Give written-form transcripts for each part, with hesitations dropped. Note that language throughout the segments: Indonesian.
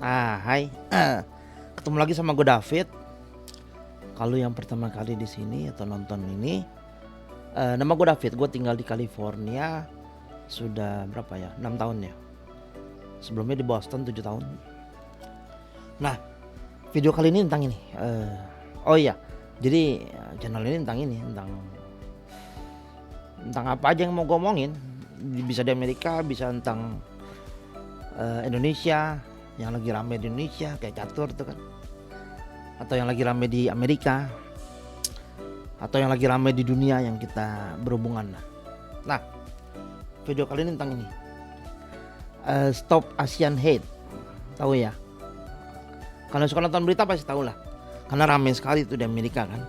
Hai. Ketemu lagi sama gue David. Kalau yang pertama kali di sini atau nonton ini, nama gue David. Gue tinggal di California sudah berapa ya? 6 tahun ya. Sebelumnya di Boston 7 tahun. Nah, video kali ini tentang ini. Oh iya, jadi channel ini tentang apa aja yang mau gue omongin. Bisa di Amerika, bisa tentang Indonesia, yang lagi rame di Indonesia kayak catur tuh kan, atau yang lagi rame di Amerika, atau yang lagi rame di dunia yang kita berhubungan. Nah, video kali ini tentang ini, Stop Asian Hate. Tahu ya? Kalau suka nonton berita pasti tahu lah, karena rame sekali itu di Amerika kan.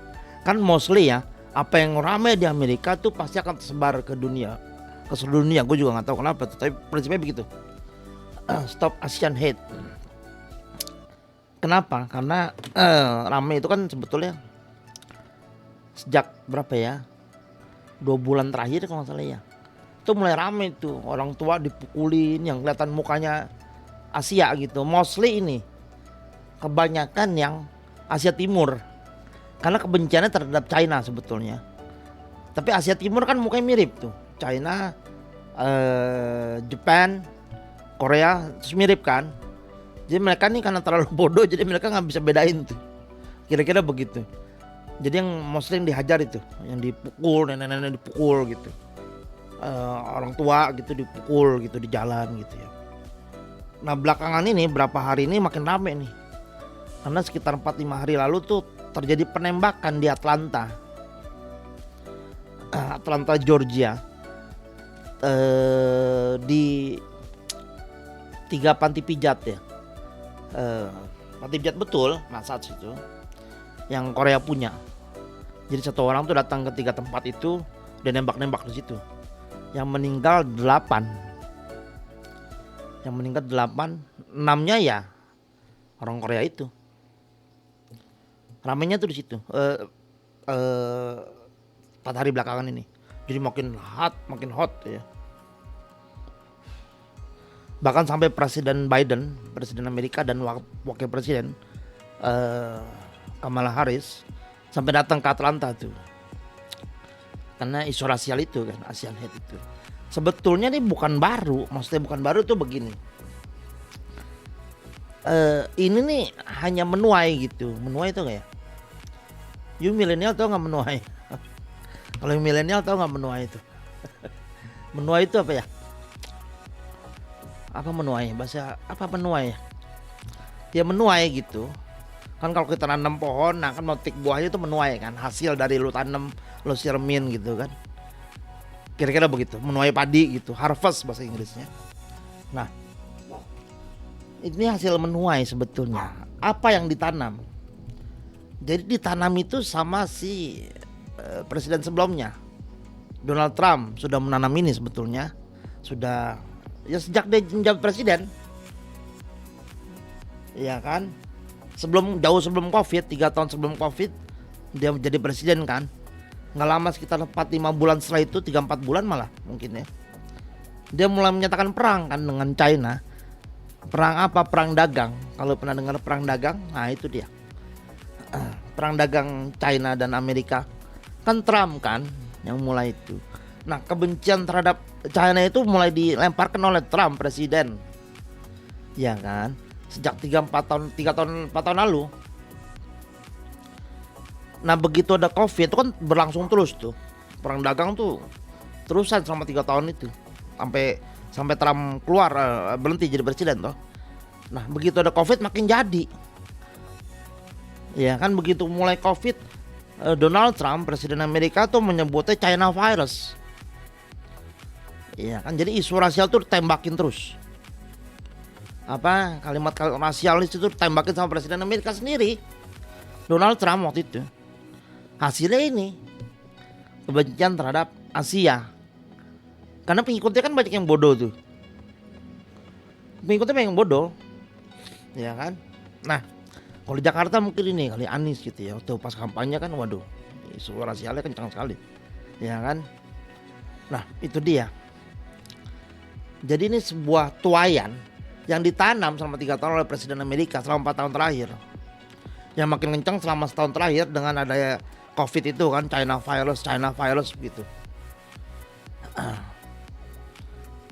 Kan mostly ya, apa yang rame di Amerika tuh pasti akan tersebar ke dunia, ke seluruh dunia. Gue juga nggak tahu kenapa, tapi prinsipnya begitu. Stop Asian Hate. Kenapa? Karena rame itu kan sebetulnya sejak berapa ya? 2 bulan terakhir kalau nggak salah ya. Itu mulai rame tuh, orang tua dipukulin yang kelihatan mukanya Asia gitu. Mostly ini kebanyakan yang Asia Timur. Karena kebenciannya terhadap China sebetulnya. Tapi Asia Timur kan mukanya mirip tuh. China, Jepang, Korea terus mirip kan. Jadi mereka nih karena terlalu bodoh, jadi mereka nggak bisa bedain tuh. Kira-kira begitu. Jadi yang mostly yang dihajar itu, yang dipukul, nenek-nenek dipukul gitu. Orang tua gitu dipukul gitu di jalan gitu ya. Nah belakangan ini berapa hari ini makin rame nih. Karena sekitar 4-5 hari lalu tuh terjadi penembakan di Atlanta. Atlanta Georgia. Di 3 panti pijat ya. Panti pijat betul, massage itu yang Korea punya. Jadi satu orang tuh datang ke 3 tempat itu dan nembak-nembak di situ. Yang meninggal 8. Yang meninggal 8, 6-nya ya orang Korea itu. Ramenya tuh di situ. 4 hari belakangan ini. Jadi makin hot ya. Bahkan sampai Presiden Biden, Presiden Amerika dan Wakil Presiden Kamala Harris sampai datang ke Atlanta tuh. Karena isu rasial itu kan, Asian Hate itu. Sebetulnya ini bukan baru, maksudnya bukan baru tuh begini. Ini nih hanya menuai gitu. Menuai itu gak ya? You milenial tau gak menuai? Kalau yang milenial tau gak menuai itu? Menuai itu apa ya? Apa menuai? Bahasa apa menuai? Ya menuai gitu. Kan kalau kita nanam pohon, nah kan metik buahnya itu menuai kan. Hasil dari lu tanam, lu sirmin gitu kan. Kira-kira begitu, menuai padi gitu, harvest bahasa Inggrisnya. Nah, ini hasil menuai sebetulnya. Apa yang ditanam? Jadi ditanam itu sama si presiden sebelumnya, Donald Trump sudah menanam ini sebetulnya. Sudah ya sejak dia menjadi presiden. Iya kan? Jauh sebelum Covid, 3 tahun sebelum Covid dia menjadi presiden kan. Nggak lama, sekitar 4-5 bulan setelah itu, 3-4 bulan malah mungkin ya. Dia mulai menyatakan perang kan dengan China. Perang apa? Perang dagang. Kalau pernah dengar perang dagang, nah itu dia. Perang dagang China dan Amerika. Kan Trump kan yang mulai itu. Nah kebencian terhadap China itu mulai dilemparkan oleh Trump presiden. Ya kan? Sejak 3 tahun 4 tahun lalu. Nah begitu ada Covid itu kan berlangsung terus tuh. Perang dagang tuh terusan selama 3 tahun itu. Sampai Trump keluar, berhenti jadi presiden toh. Nah begitu ada Covid makin jadi. Ya kan begitu mulai Covid, Donald Trump presiden Amerika tuh menyebutnya China virus. Ya kan jadi isu rasial tuh tembakin terus. Kalimat rasialis itu tembakin sama presiden Amerika sendiri, Donald Trump waktu itu. Hasilnya ini kebencian terhadap Asia. Karena pengikutnya kan banyak yang bodoh tuh. Pengikutnya banyak yang bodoh. Ya kan? Nah, kalau di Jakarta mungkin ini kali Anies gitu ya. Waktu pas kampanye kan waduh, isu rasialnya kencang sekali. Ya kan? Nah, itu dia. Jadi ini sebuah tuayan yang ditanam selama 3 tahun oleh Presiden Amerika selama 4 tahun terakhir. Yang makin kencang selama setahun terakhir dengan adanya COVID itu kan, China virus gitu.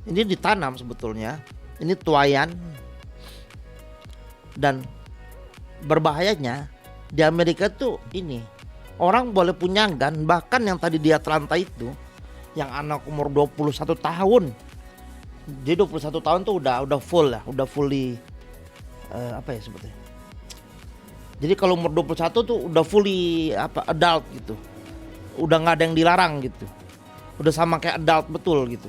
Ini ditanam sebetulnya, ini tuayan, dan berbahayanya di Amerika tuh ini orang boleh punya gun, bahkan yang tadi di Atlanta itu yang anak umur 21 tahun. Jadi 21 tahun tuh udah full ya, udah fully apa ya sebetulnya. Jadi kalau umur 21 tuh udah fully adult gitu. Udah nggak ada yang dilarang gitu. Udah sama kayak adult betul gitu.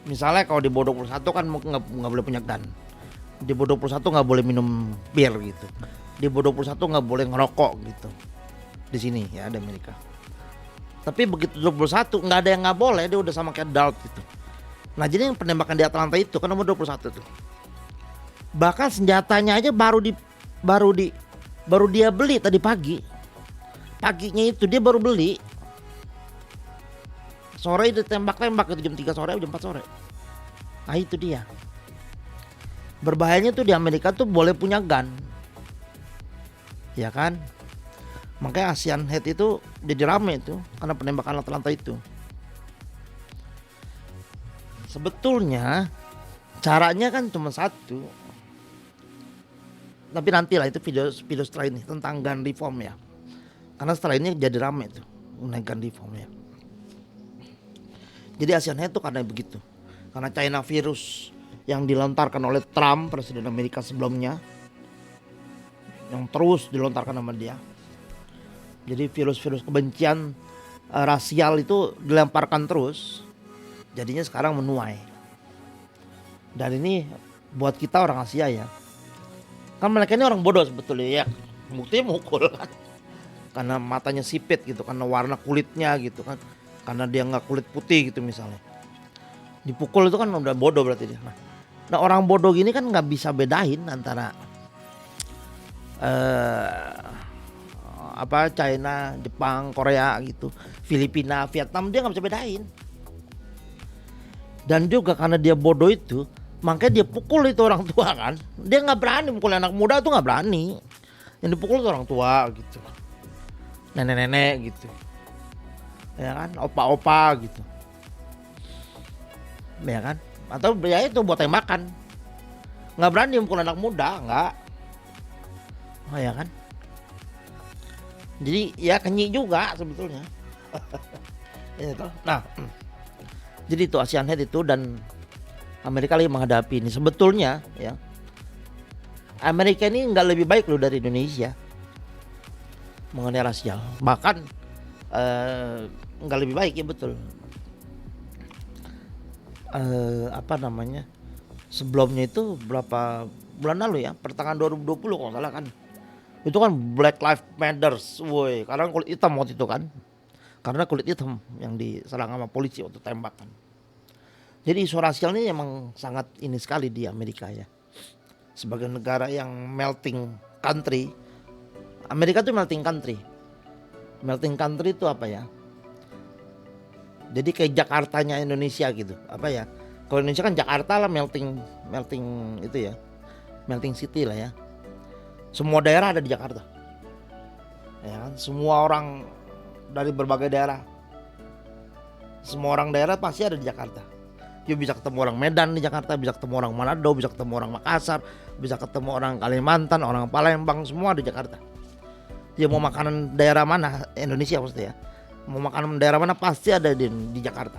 Misalnya kalau di bawah 21 kan nggak boleh punya gun. Di bawah 21 nggak boleh minum bir gitu. Di bawah 21 nggak boleh ngerokok gitu. Di sini ya di Amerika. Tapi begitu 21 nggak ada yang nggak boleh, dia udah sama kayak adult gitu. Nah jadi yang penembakan di Atlanta itu kan umur 21 tuh. Bahkan senjatanya aja baru dia beli tadi pagi. Paginya itu dia baru beli. Sore dia tembak-tembak itu jam 3 sore, jam 4 sore. Nah itu dia. Berbahayanya tuh di Amerika tuh boleh punya gun. Ya kan? Makanya Asian Hate itu jadi rame itu karena penembakan Atlanta itu. Sebetulnya caranya kan cuma satu. Tapi nantilah itu video setelah ini tentang gun reform ya. Karena setelah ini jadi rame tuh mengenai gun reform ya. Jadi Asian Hate itu karena begitu. Karena China virus yang dilontarkan oleh Trump, Presiden Amerika sebelumnya, yang terus dilontarkan sama dia. Jadi virus-virus kebencian rasial itu dilemparkan terus. Jadinya sekarang menuai. Dan ini buat kita orang Asia ya. Kan mereka ini orang bodoh sebetulnya ya. Buktinya mukul kan. Karena matanya sipit gitu, karena warna kulitnya gitu kan. Karena dia nggak kulit putih gitu misalnya. Dipukul itu kan udah bodoh berarti dia. Nah orang bodoh gini kan nggak bisa bedain antara China, Jepang, Korea gitu, Filipina, Vietnam, dia nggak bisa bedain. Dan juga karena dia bodoh itu, makanya dia pukul itu orang tua kan. Dia nggak berani mukul anak muda tuh, nggak berani. Yang dipukul itu orang tua gitu, nenek-nenek gitu, ya kan, opa-opa gitu, ya kan. Atau ya itu buat tembakan. Nggak berani mukul anak muda, nggak. Oh ya kan. Jadi ya kenyik juga sebetulnya. Nah, jadi itu Asian Hate itu, dan Amerika lagi menghadapi ini sebetulnya ya. Amerika ini nggak lebih baik loh dari Indonesia mengenai rasial, bahkan nggak lebih baik ya betul. Sebelumnya itu berapa bulan lalu ya, pertengahan 2020 kalau salah kan, itu kan Black Lives Matters, woi, karena kulit hitam waktu itu kan, karena kulit hitam yang diserang sama polisi waktu tembakan. Jadi isu rasial ini emang sangat ini sekali di Amerika ya. Sebagai negara yang melting country, Amerika itu melting country. Melting country itu apa ya? Jadi kayak Jakartanya Indonesia gitu. Apa ya? Kalau Indonesia kan Jakarta lah melting itu ya. Melting city lah ya. Semua daerah ada di Jakarta. Ya kan? Semua orang dari berbagai daerah. Semua orang daerah pasti ada di Jakarta. You bisa ketemu orang Medan di Jakarta, bisa ketemu orang Manado, bisa ketemu orang Makassar, bisa ketemu orang Kalimantan, orang Palembang, semua di Jakarta. Ya mau makanan daerah mana, Indonesia pasti ya. Mau makanan daerah mana pasti ada di Jakarta.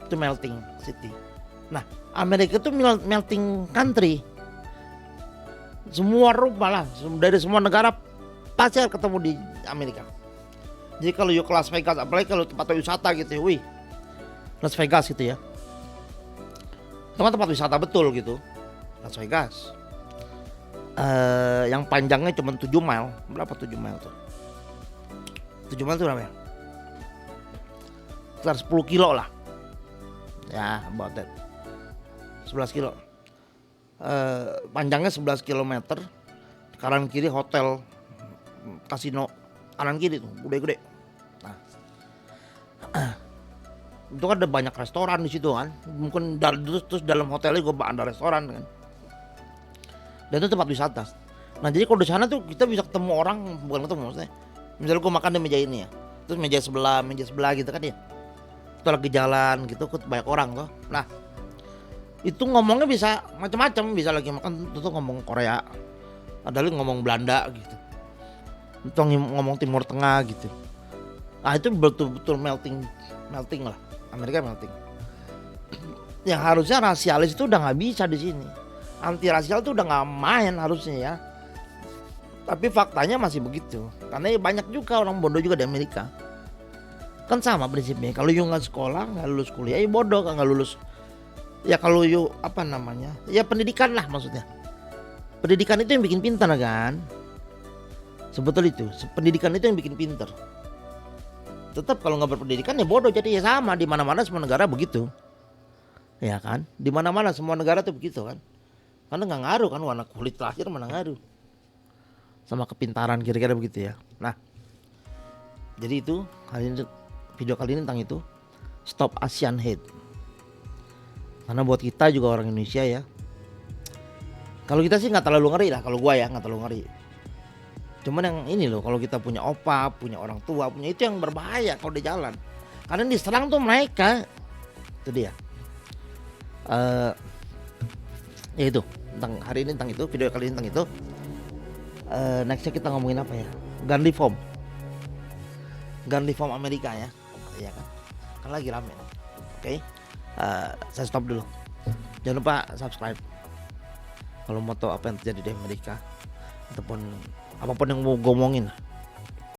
Itu melting city. Nah, Amerika itu melting country. Semua rupa lah, dari semua negara pasti akan ketemu di Amerika. Jadi kalau you ke Las Vegas, apalagi kalau tempat wisata gitu ya, wih, Las Vegas gitu ya. Tempat wisata betul gitu, Las Vegas. Yang panjangnya cuma 7 mile. Berapa 7 mile tuh? 7 mile tuh berapa ya? Sekitar 10 kilo lah. Ya, about that. 11 kilo. Panjangnya 11 kilometer. Kanan kiri hotel, kasino. Kanan kiri tuh, gede-gede. Nah. Itu kan ada banyak restoran di situ kan. Mungkin terus dalam hotelnya juga ada restoran kan. Dan itu tempat wisata. Nah jadi kalau di sana tuh kita bisa ketemu orang, bukan ketemu maksudnya. Misalnya gue makan di meja ini ya, terus meja sebelah gitu kan ya. Itu lagi jalan gitu, banyak orang tuh. Nah itu ngomongnya bisa macam-macam, bisa lagi makan tuh ngomong Korea, ada lagi ngomong Belanda gitu, itu ngomong Timur Tengah gitu. Nah itu betul-betul melting lah, Amerika melting. Yang harusnya rasialis itu udah nggak bisa di sini, anti rasial tuh udah nggak main harusnya ya. Tapi faktanya masih begitu, karena ya banyak juga orang bodoh juga di Amerika. Kan sama prinsipnya, kalau you nggak sekolah, nggak lulus kuliah, ya bodoh kan nggak lulus. Ya kalau you apa namanya, ya pendidikan lah maksudnya. Pendidikan itu yang bikin pintar kan. Sebetulnya itu, pendidikan itu yang bikin pintar. Tetap kalau nggak berpendidikan ya bodoh, jadi ya sama di mana-mana semua negara begitu. Ya kan, di mana-mana semua negara tuh begitu kan. Karena nggak ngaruh kan warna kulit terakhir mana ngaruh. Sama kepintaran kira-kira begitu ya. Nah, jadi itu video kali ini tentang itu, Stop Asian Hate. Karena buat kita juga orang Indonesia ya, kalau kita sih nggak terlalu ngeri lah, kalau gua ya nggak terlalu ngeri. Cuman yang ini loh, kalau kita punya opa, punya orang tua, punya itu yang berbahaya kalau di jalan. Karena yang diserang tuh mereka. Itu dia. Ya itu tentang hari ini, tentang itu video kali ini tentang itu. Nextnya kita ngomongin apa ya? Gun reform Amerika ya, iya kan lagi rame. Oke. Saya stop dulu. Jangan lupa subscribe kalau mau tahu apa yang terjadi di Amerika ataupun apapun yang mau gue omongin.